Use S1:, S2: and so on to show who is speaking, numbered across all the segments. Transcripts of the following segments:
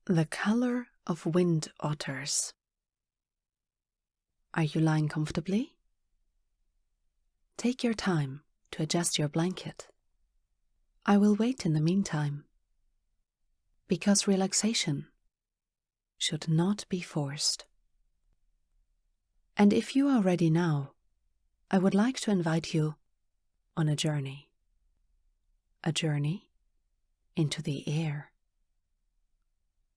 S1: The color of wind otters. Are you lying comfortably? Take your time to adjust your blanket. I will wait in the meantime, because relaxation should not be forced. And if you are ready now, I would like to invite you on a journey. A journey into the air.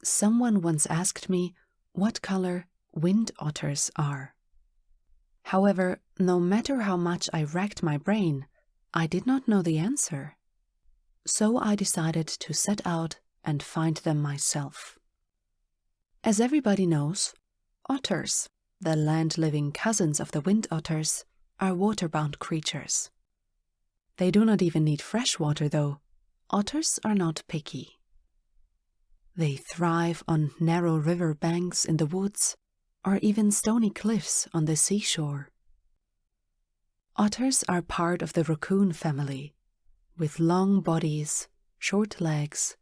S1: Someone once asked me what color wind otters are. However, no matter how much I racked my brain, I did not know the answer. So I decided to set out and find them myself. As everybody knows, otters, the land-living cousins of the wind otters, are water-bound creatures. They do not even need fresh water, though. Otters are not picky. They thrive on narrow river banks in the woods, or even stony cliffs on the seashore. Otters are part of the raccoon family, with long bodies, short legs,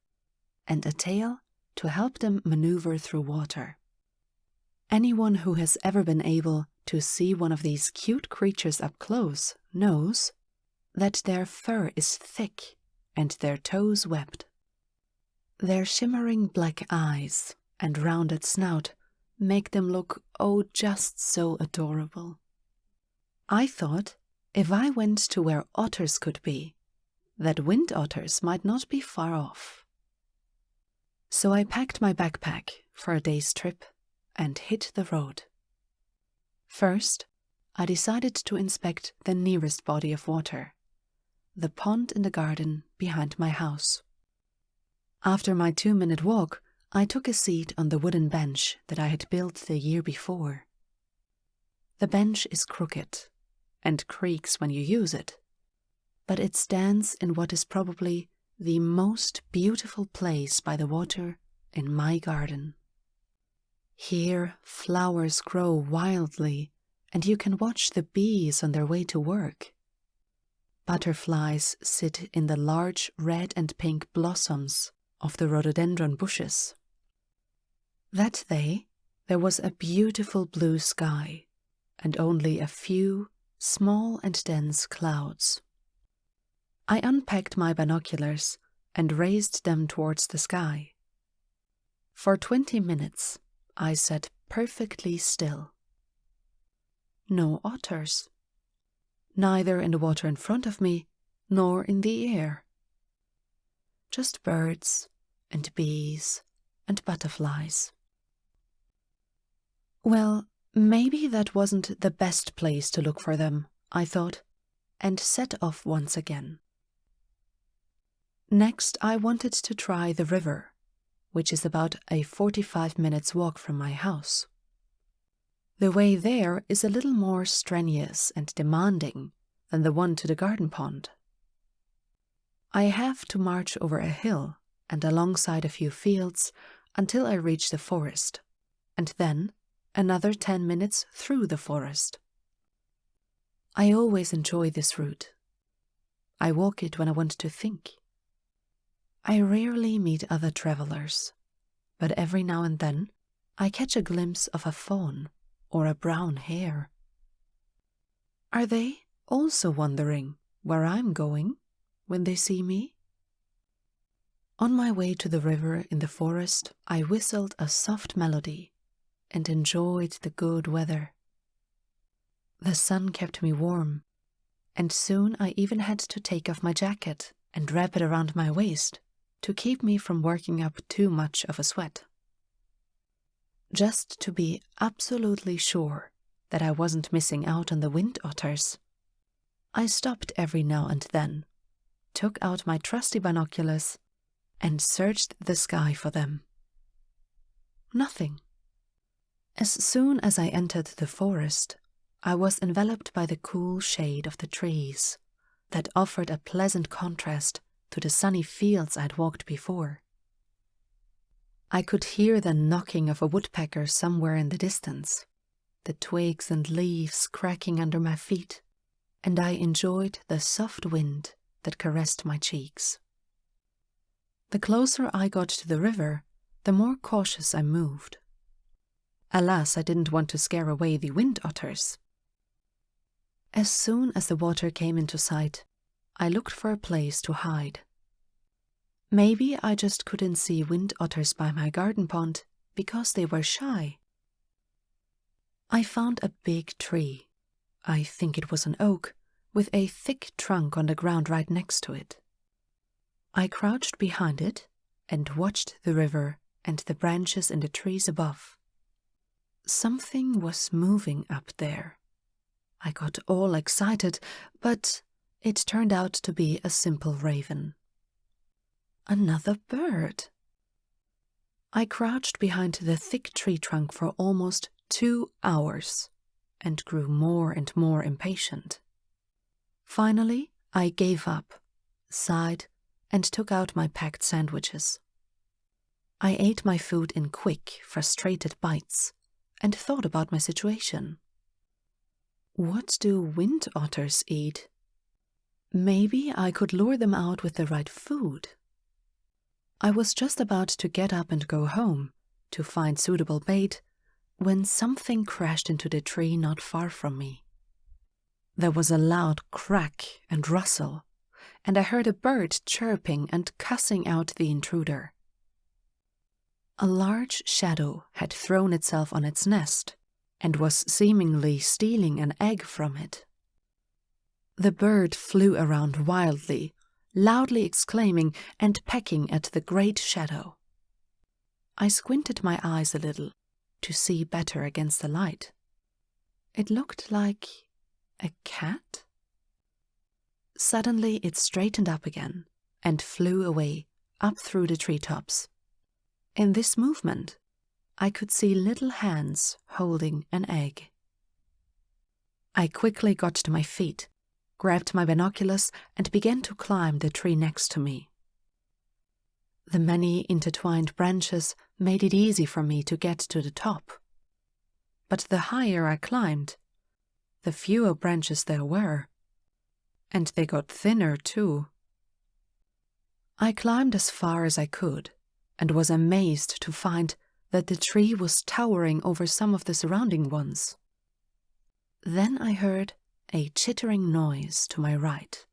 S1: and a tail to help them maneuver through water. Anyone who has ever been able to see one of these cute creatures up close knows that their fur is thick and their toes webbed. Their shimmering black eyes and rounded snout make them look, oh, just so adorable. I thought if I went to where otters could be, that wind otters might not be far off. So I packed my backpack for a day's trip and hit the road. First, I decided to inspect the nearest body of water, the pond in the garden behind my house. After my 2-minute walk, I took a seat on the wooden bench that I had built the year before. The bench is crooked and creaks when you use it, but it stands in what is probably the most beautiful place by the water in my garden. Here, flowers grow wildly, and you can watch the bees on their way to work. Butterflies sit in the large red and pink blossoms of the rhododendron bushes. That day, there was a beautiful blue sky, and only a few small and dense clouds. I unpacked my binoculars and raised them towards the sky. For 20 minutes, I sat perfectly still. No otters. Neither in the water in front of me, nor in the air. Just birds and bees and butterflies. Well, maybe that wasn't the best place to look for them, I thought, and set off once again. Next, I wanted to try the river, which is about a 45 minutes walk from my house. The way there is a little more strenuous and demanding than the one to the garden pond. I have to march over a hill and alongside a few fields until I reach the forest, and then another 10 minutes through the forest. I always enjoy this route. I walk it when I want to think. I rarely meet other travelers, but every now and then I catch a glimpse of a fawn or a brown hare. Are they also wondering where I'm going when they see me? On my way to the river in the forest, I whistled a soft melody and enjoyed the good weather. The sun kept me warm, and soon I even had to take off my jacket and wrap it around my waist to keep me from working up too much of a sweat. Just to be absolutely sure that I wasn't missing out on the wind otters, I stopped every now and then, took out my trusty binoculars, and searched the sky for them. Nothing. As soon as I entered the forest, I was enveloped by the cool shade of the trees that offered a pleasant contrast to the sunny fields I'd walked before. I could hear the knocking of a woodpecker somewhere in the distance, the twigs and leaves cracking under my feet, and I enjoyed the soft wind that caressed my cheeks. The closer I got to the river, the more cautious I moved. Alas, I didn't want to scare away the wind otters. As soon as the water came into sight, I looked for a place to hide. Maybe I just couldn't see wind otters by my garden pond because they were shy. I found a big tree, I think it was an oak, with a thick trunk on the ground right next to it. I crouched behind it and watched the river and the branches in the trees above. Something was moving up there. I got all excited, but it turned out to be a simple raven. Another bird. I crouched behind the thick tree trunk for almost 2 hours and grew more and more impatient. Finally, I gave up, sighed, and took out my packed sandwiches. I ate my food in quick, frustrated bites and thought about my situation. What do wind otters eat? Maybe I could lure them out with the right food. I was just about to get up and go home to find suitable bait when something crashed into the tree not far from me. There was a loud crack and rustle, and I heard a bird chirping and cussing out the intruder. A large shadow had thrown itself on its nest and was seemingly stealing an egg from it. The bird flew around wildly, loudly exclaiming and pecking at the great shadow. I squinted my eyes a little to see better against the light. It looked like a cat? Suddenly it straightened up again and flew away up through the treetops. In this movement, I could see little hands holding an egg. I quickly got to my feet, grabbed my binoculars, and began to climb the tree next to me. The many intertwined branches made it easy for me to get to the top. But the higher I climbed, the fewer branches there were, and they got thinner too. I climbed as far as I could and was amazed to find that the tree was towering over some of the surrounding ones. Then I heard a chittering noise to my right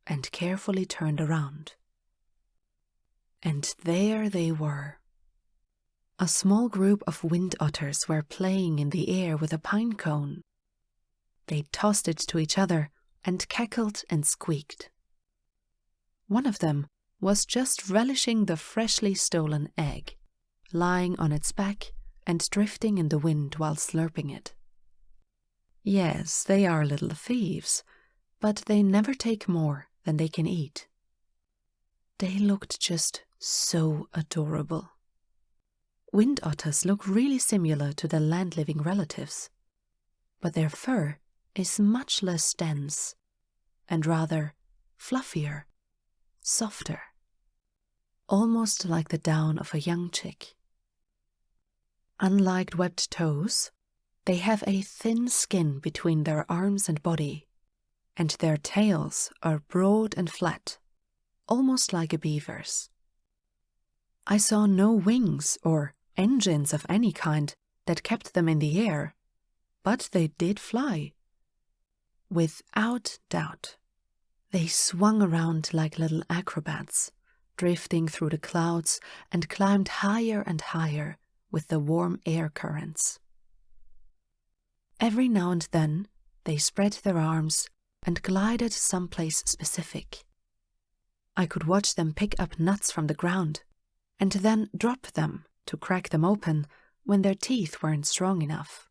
S1: and carefully turned around. And there they were. A small group of wind otters were playing in the air with a pine cone. They tossed it to each other and cackled and squeaked. One of them was just relishing the freshly stolen egg, lying on its back and drifting in the wind while slurping it. Yes, they are little thieves, but they never take more than they can eat. They looked just so adorable. Wind otters look really similar to their land-living relatives, but their fur is much less dense and rather fluffier, softer, almost like the down of a young chick. Unlike webbed toes, they have a thin skin between their arms and body, and their tails are broad and flat, almost like a beaver's. I saw no wings or engines of any kind that kept them in the air, but they did fly. Without doubt. They swung around like little acrobats, drifting through the clouds and climbed higher and higher with the warm air currents. Every now and then, they spread their arms and glided someplace specific. I could watch them pick up nuts from the ground and then drop them to crack them open when their teeth weren't strong enough.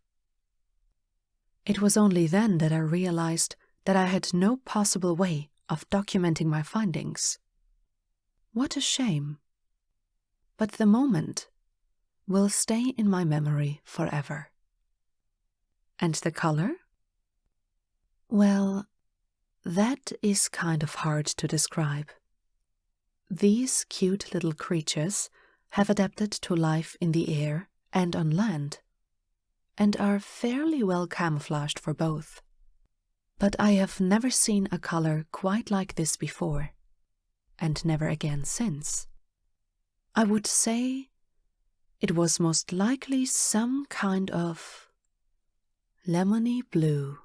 S1: It was only then that I realized that I had no possible way of documenting my findings. What a shame. But the moment will stay in my memory forever. And the color? Well, that is kind of hard to describe. These cute little creatures have adapted to life in the air and on land, and are fairly well camouflaged for both. But I have never seen a color quite like this before, and never again since. I would say It was most likely some kind of lemony blue.